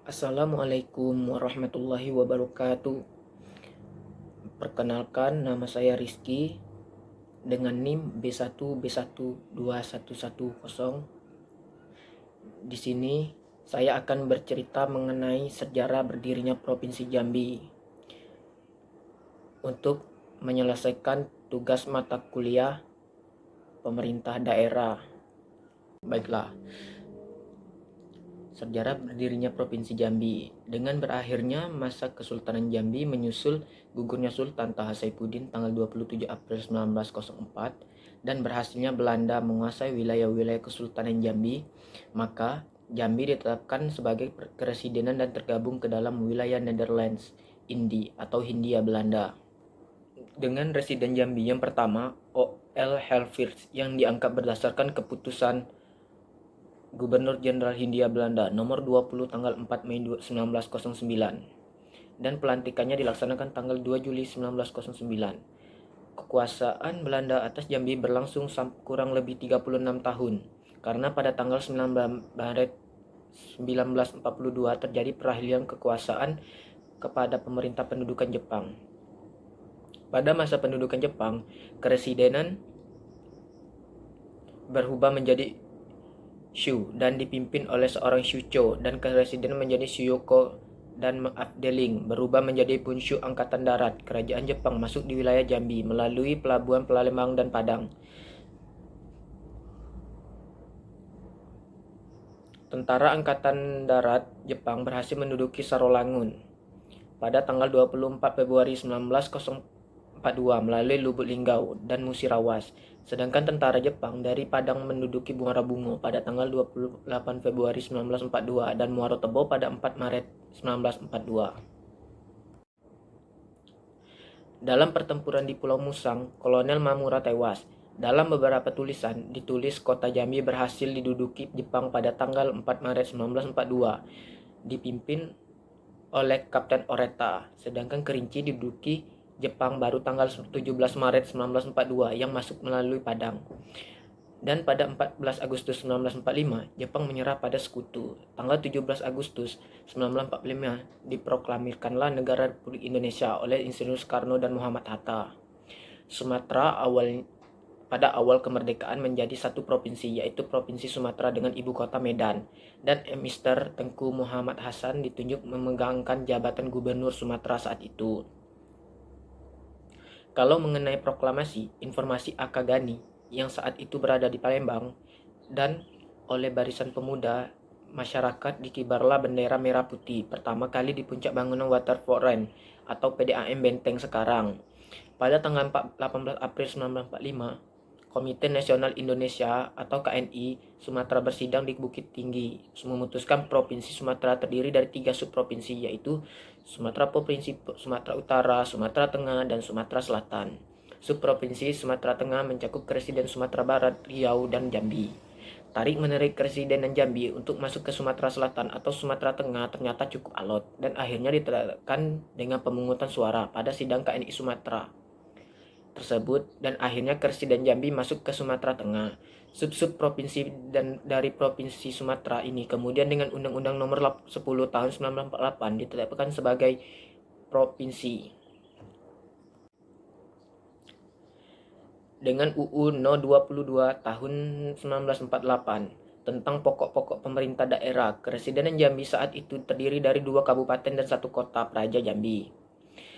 Assalamualaikum warahmatullahi wabarakatuh. Perkenalkan, nama saya Rizky dengan NIM B1B12110. Di sini saya akan bercerita mengenai sejarah berdirinya Provinsi Jambi untuk menyelesaikan tugas mata kuliah pemerintah daerah. Baiklah, sejarah berdirinya Provinsi Jambi. Dengan berakhirnya masa Kesultanan Jambi menyusul gugurnya Sultan Taha Saifuddin tanggal 27 April 1904 dan berhasilnya Belanda menguasai wilayah-wilayah Kesultanan Jambi, maka Jambi ditetapkan sebagai keresidenan dan tergabung ke dalam wilayah Netherlands Indi atau Hindia Belanda. Dengan residen Jambi yang pertama, O.L. Helvers, yang diangkat berdasarkan keputusan Gubernur Jenderal Hindia Belanda nomor 20 tanggal 4 Mei 1909 dan pelantikannya dilaksanakan tanggal 2 Juli 1909. Kekuasaan Belanda atas Jambi berlangsung kurang lebih 36 tahun karena pada tanggal 9 Maret 1942 terjadi peralihan kekuasaan kepada pemerintah pendudukan Jepang. Pada masa pendudukan Jepang, keresidenan berubah menjadi Shu dan dipimpin oleh seorang Shucho, dan keresidenan menjadi Shuyoko dan Afdeling berubah menjadi Bunshu Angkatan Darat. Kerajaan Jepang masuk di wilayah Jambi melalui pelabuhan Palembang dan Padang. Tentara Angkatan Darat Jepang berhasil menduduki Sarolangun pada tanggal 24 Februari 1942 melalui Lubuk Linggau dan Musirawas. Sedangkan tentara Jepang dari Padang menduduki Muara Bungo pada tanggal 28 Februari 1942 dan Muaro Tebo pada 4 Maret 1942. Dalam pertempuran di Pulau Musang, Kolonel Mamura tewas. Dalam beberapa tulisan ditulis kota Jambi berhasil diduduki Jepang pada tanggal 4 Maret 1942 dipimpin oleh Kapten Oreta, sedangkan Kerinci diduduki Jepang baru tanggal 17 Maret 1942 yang masuk melalui Padang. Dan pada 14 Agustus 1945, Jepang menyerah pada Sekutu. Tanggal 17 Agustus 1945 diproklamirkanlah negara Republik Indonesia oleh Insinyur Soekarno dan Muhammad Hatta. Sumatera pada awal kemerdekaan menjadi satu provinsi, yaitu Provinsi Sumatera dengan ibu kota Medan, dan Mr. Tengku Muhammad Hasan ditunjuk memegangkan jabatan Gubernur Sumatera saat itu. Kalau mengenai proklamasi, informasi Akagani yang saat itu berada di Palembang dan oleh Barisan Pemuda Masyarakat dikibarlah bendera merah putih pertama kali di puncak bangunan Waterfront atau PDAM Benteng sekarang. Pada tanggal 18 April 1945, Komite Nasional Indonesia atau KNI Sumatera bersidang di Bukit Tinggi memutuskan Provinsi Sumatera terdiri dari 3 subprovinsi, yaitu Sumatera Provinsi Sumatera Utara, Sumatera Tengah, dan Sumatera Selatan. Subprovinsi Sumatera Tengah mencakup Residen Sumatera Barat, Riau, dan Jambi. Tarik-menarik Residenan Jambi untuk masuk ke Sumatera Selatan atau Sumatera Tengah ternyata cukup alot dan akhirnya diterapkan dengan pemungutan suara pada sidang KNI Sumatera tersebut, dan akhirnya Residen Jambi masuk ke Sumatera Tengah. Sub-sub provinsi dan dari Provinsi Sumatera ini kemudian dengan Undang-Undang Nomor 10 Tahun 1948 ditetapkan sebagai provinsi. Dengan UU No 22 Tahun 1948 tentang pokok-pokok pemerintah daerah, Keresidenan Jambi saat itu terdiri dari 2 kabupaten dan 1 kota Praja Jambi.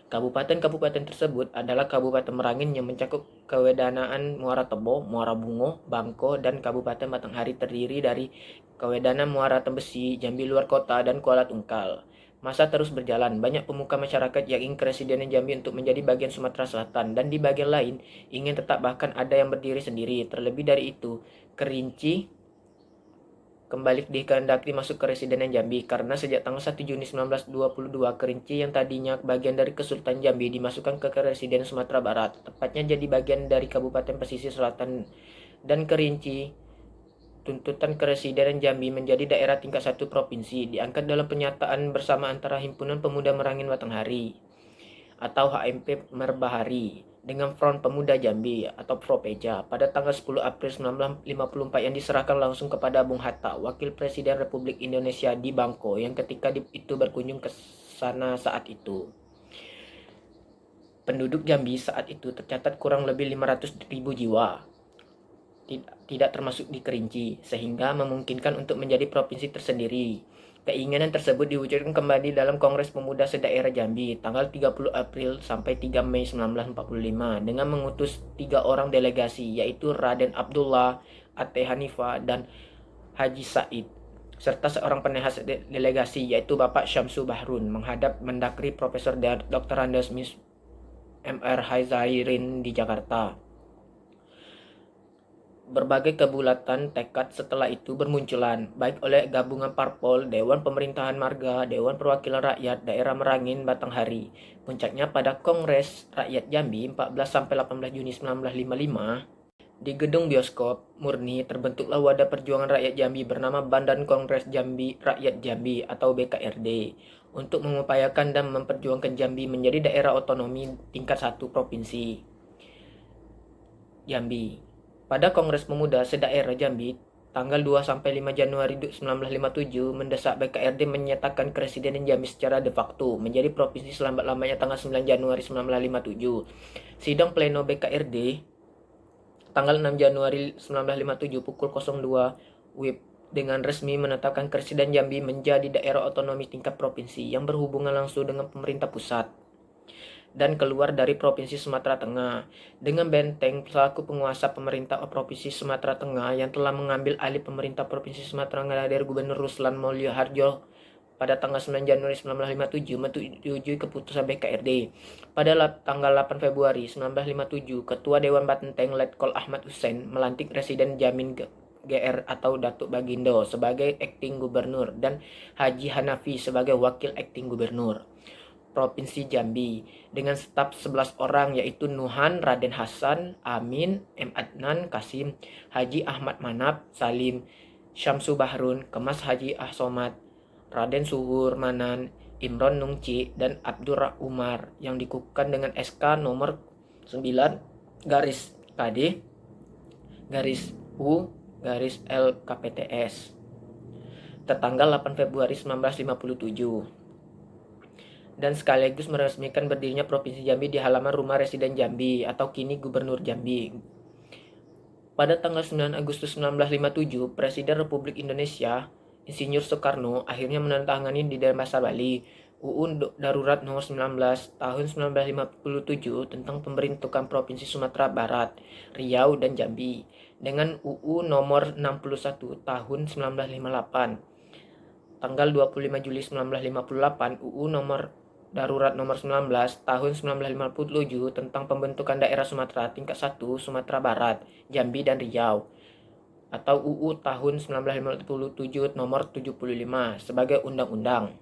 Kabupaten-kabupaten tersebut adalah Kabupaten Merangin yang mencakup Kewedanaan Muara Tebo, Muara Bungo, Bangko, dan Kabupaten Batanghari terdiri dari Kewedanaan Muara Tembesi, Jambi Luar Kota, dan Kuala Tungkal. Masa terus berjalan, banyak pemuka masyarakat yang ingin Keresidenan Jambi untuk menjadi bagian Sumatera Selatan, dan di bagian lain ingin tetap, bahkan ada yang berdiri sendiri. Terlebih dari itu, Kerinci kembali dikehendaki masuk ke Residenan Jambi karena sejak tanggal 1 Juni 1922 Kerinci yang tadinya bagian dari Kesultanan Jambi dimasukkan ke Residen Sumatera Barat, tepatnya jadi bagian dari Kabupaten Pesisir Selatan, dan Kerinci tuntutan Keresidenan Jambi menjadi daerah tingkat 1 provinsi diangkat dalam pernyataan bersama antara Himpunan Pemuda Merangin Batanghari atau HMP Merbahari dengan Front Pemuda Jambi atau Fropeja pada tanggal 10 April 1954 yang diserahkan langsung kepada Bung Hatta, Wakil Presiden Republik Indonesia di Bangko yang ketika itu berkunjung ke sana saat itu. Penduduk Jambi saat itu tercatat kurang lebih 500.000 jiwa, tidak termasuk di Kerinci, sehingga memungkinkan untuk menjadi provinsi tersendiri. Keinginan tersebut diwujudkan kembali dalam Kongres Pemuda Se-Daerah Jambi tanggal 30 April sampai 3 Mei 1945 dengan mengutus 3 orang delegasi, yaitu Raden Abdullah, Ate Hanifah, dan Haji Said, serta seorang penasihat delegasi yaitu Bapak Syamsu Bahrun menghadap Mendagri Profesor Dr. Andes Mis M.R. Haizairin di Jakarta. Berbagai kebulatan tekad setelah itu bermunculan, baik oleh gabungan parpol, Dewan Pemerintahan Marga, Dewan Perwakilan Rakyat Daerah Merangin, Batanghari. Puncaknya pada Kongres Rakyat Jambi 14-18 Juni 1955, di gedung bioskop Murni terbentuklah wadah perjuangan rakyat Jambi bernama Badan Kongres Jambi Rakyat Jambi atau BKRD untuk mengupayakan dan memperjuangkan Jambi menjadi daerah otonomi tingkat 1 provinsi Jambi. Pada Kongres Pemuda Se-Daerah Jambi tanggal 2-5 Januari 1957 mendesak BKRD menyatakan Presiden Jambi secara de facto menjadi provinsi selambat-lambatnya tanggal 9 Januari 1957. Sidang pleno BKRD tanggal 6 Januari 1957 pukul 02 WIB dengan resmi menetapkan Presiden Jambi menjadi daerah otonomi tingkat provinsi yang berhubungan langsung dengan pemerintah pusat dan keluar dari Provinsi Sumatera Tengah, dengan Benteng selaku penguasa pemerintah Provinsi Sumatera Tengah yang telah mengambil alih pemerintah Provinsi Sumatera Tengah dari Gubernur Ruslan Mulyo Harjo pada tanggal 9 Januari 1957 menyetujui keputusan BKRD. Pada tanggal 8 Februari 1957, Ketua Dewan Banteng Letkol Ahmad Hussein melantik Residen Jamin GR atau Datuk Bagindo sebagai akting gubernur dan Haji Hanafi sebagai wakil akting gubernur Provinsi Jambi dengan staf 11 orang yaitu Nuhan, Raden Hasan, Amin, M. Adnan, Kasim, Haji Ahmad Manap, Salim, Syamsu Bahrun, Kemas Haji Ahsomat, Raden Suhur Manan, Imron Nungci, dan Abdur Umar yang dikukuhkan dengan SK nomor 9 garis KD garis U garis LKPTS tertanggal 8 Februari 1957 dan sekaligus meresmikan berdirinya Provinsi Jambi di halaman rumah Residen Jambi atau kini Gubernur Jambi. Pada tanggal 9 Agustus 1957, Presiden Republik Indonesia Insinyur Soekarno akhirnya menandatangani di Denpasar, Bali, UU Darurat Nomor 19 Tahun 1957 tentang pembentukan Provinsi Sumatera Barat, Riau, dan Jambi dengan UU Nomor 61 Tahun 1958. Tanggal 25 Juli 1958, UU Darurat Nomor 19 Tahun 1957 tentang pembentukan daerah Sumatera tingkat 1 Sumatera Barat, Jambi, dan Riau atau UU Tahun 1957 Nomor 75 sebagai undang-undang.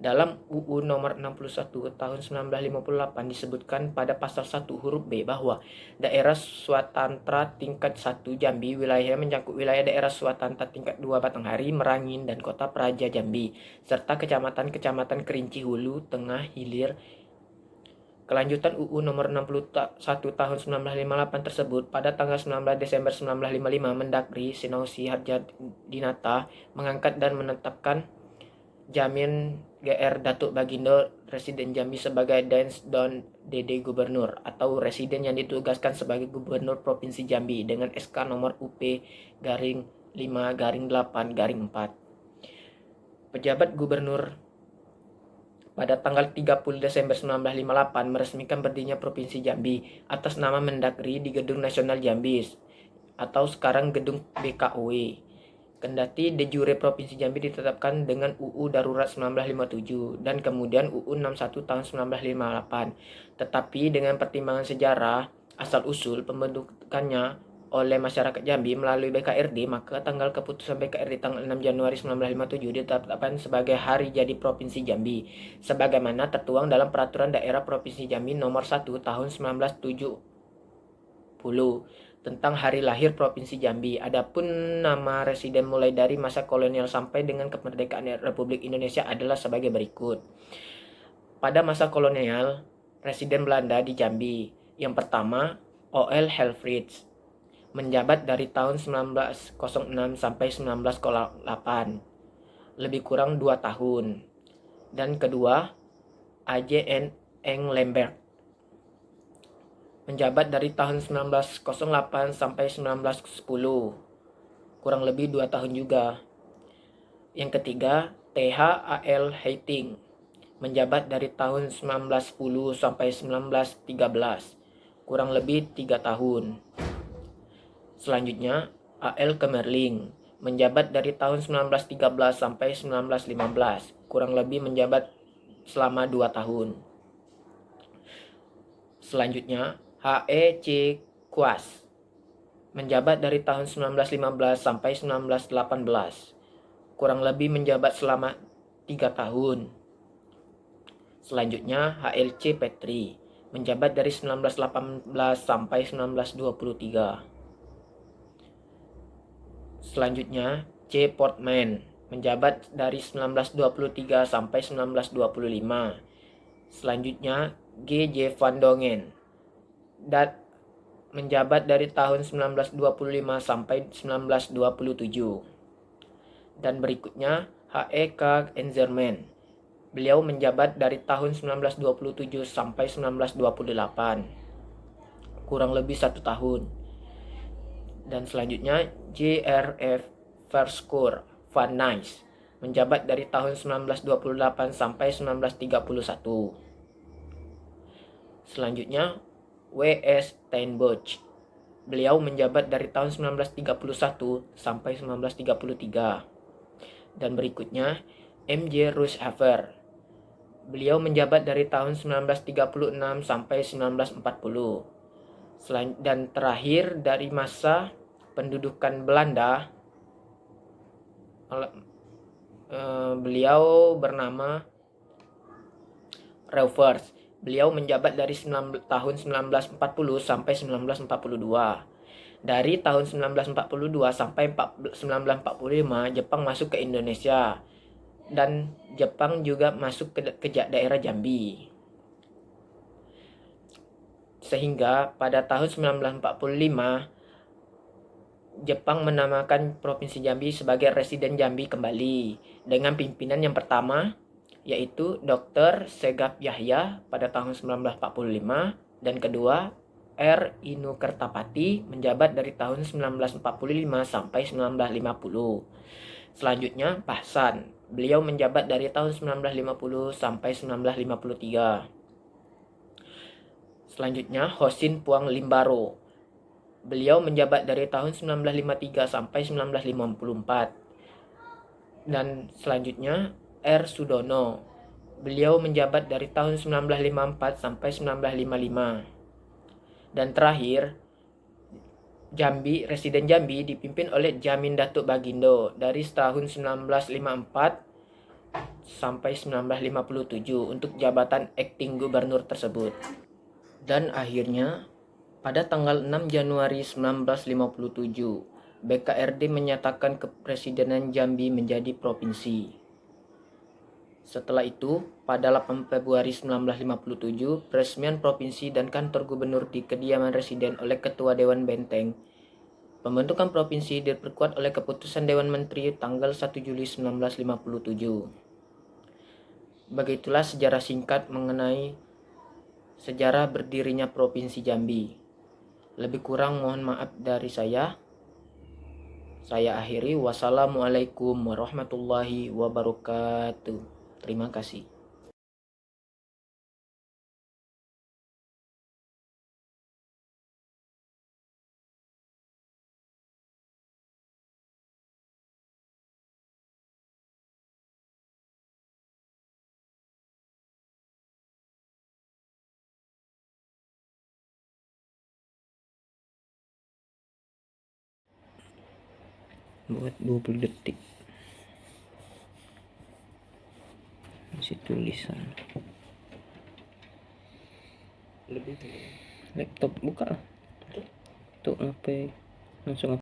Dalam UU Nomor 61 Tahun 1958 disebutkan pada pasal 1 huruf B bahwa daerah Swatantra tingkat 1 Jambi wilayahnya mencakup wilayah daerah Swatantra tingkat 2 Batanghari, Merangin, dan Kota Praja Jambi, serta kecamatan-kecamatan Kerinci Hulu, Tengah, Hilir. Kelanjutan UU Nomor 61 Tahun 1958 tersebut pada tanggal 19 Desember 1955 Mendagri Sinausi Harjadinata mengangkat dan menetapkan Jamin GR Datuk Bagindo Residen Jambi sebagai Dance Don DD Gubernur atau Residen yang ditugaskan sebagai Gubernur Provinsi Jambi dengan SK nomor UP-5-8-4. Pejabat Gubernur pada tanggal 30 Desember 1958 meresmikan berdirinya Provinsi Jambi atas nama Mendagri di Gedung Nasional Jambi atau sekarang Gedung BKOW. Kendati de jure Provinsi Jambi ditetapkan dengan UU Darurat 1957 dan kemudian UU 61 tahun 1958. Tetapi dengan pertimbangan sejarah asal-usul pembentukannya oleh masyarakat Jambi melalui BKRD, maka tanggal keputusan BKRD tanggal 6 Januari 1957 ditetapkan sebagai hari jadi Provinsi Jambi, sebagaimana tertuang dalam Peraturan Daerah Provinsi Jambi Nomor 1 Tahun 1970 tentang hari lahir Provinsi Jambi. Adapun nama residen mulai dari masa kolonial sampai dengan kemerdekaan Republik Indonesia adalah sebagai berikut. Pada masa kolonial, residen Belanda di Jambi Yang pertama, O.L. Helfrich, menjabat dari tahun 1906 sampai 1908, lebih kurang 2 tahun. Dan kedua, A.J. Engelberg, menjabat dari tahun 1908 sampai 1910, kurang lebih 2 tahun juga. Yang ketiga, T.H.A.L. Hating, menjabat dari tahun 1910 sampai 1913, kurang lebih 3 tahun. Selanjutnya, A.L. Kamerling, menjabat dari tahun 1913 sampai 1915, kurang lebih menjabat selama 2 tahun. Selanjutnya, H.E.C. Quast, menjabat dari tahun 1915 sampai 1918, kurang lebih menjabat selama 3 tahun. Selanjutnya, H.L.C. Petri, menjabat dari 1918 sampai 1923. Selanjutnya, C. Portman, menjabat dari 1923 sampai 1925. Selanjutnya, G.J. Van Dongen, menjabat dari tahun 1925 sampai 1927. Dan berikutnya, H.E.K. Enzerman, beliau menjabat dari tahun 1927 sampai 1928, kurang lebih 1 tahun. Dan selanjutnya, J.R.F. Verschoor van Nys, menjabat dari tahun 1928 sampai 1931. Selanjutnya, W.S. Steinbuch, beliau menjabat dari tahun 1931 sampai 1933. Dan berikutnya, M.J. Rooshaver, beliau menjabat dari tahun 1936 sampai 1940. Dan terakhir dari masa pendudukan Belanda, beliau bernama Reuvers. Beliau menjabat dari tahun 1940 sampai 1942. Dari tahun 1942 sampai 1945, Jepang masuk ke Indonesia. Dan Jepang juga masuk ke daerah Jambi. Sehingga pada tahun 1945, Jepang menamakan Provinsi Jambi sebagai Residen Jambi kembali, dengan pimpinan yang pertama yaitu Dr. Segap Yahya pada tahun 1945, dan kedua R. Inu Kertapati, menjabat dari tahun 1945 sampai 1950. Selanjutnya, Pahsan, beliau menjabat dari tahun 1950 sampai 1953. Selanjutnya, Hosin Puang Limbaro, beliau menjabat dari tahun 1953 sampai 1954. Dan selanjutnya, R. Sudono, beliau menjabat dari tahun 1954 sampai 1955. Dan terakhir, Jambi, Residen Jambi dipimpin oleh Jamin Datuk Bagindo dari tahun 1954 sampai 1957 untuk jabatan akting gubernur tersebut. Dan akhirnya, pada tanggal 6 Januari 1957, BKRD menyatakan kepresidenan Jambi menjadi provinsi. Setelah itu, pada 8 Februari 1957, peresmian provinsi dan kantor gubernur di kediaman residen oleh Ketua Dewan Benteng. Pembentukan provinsi diperkuat oleh keputusan Dewan Menteri tanggal 1 Juli 1957. Begitulah sejarah singkat mengenai sejarah berdirinya Provinsi Jambi. Lebih kurang mohon maaf dari saya. Saya akhiri. Wassalamualaikum warahmatullahi wabarakatuh. Terima kasih. Buat 20 detik. Masih tulisan. Lebih laptop buka lah. Tuh ngapain langsung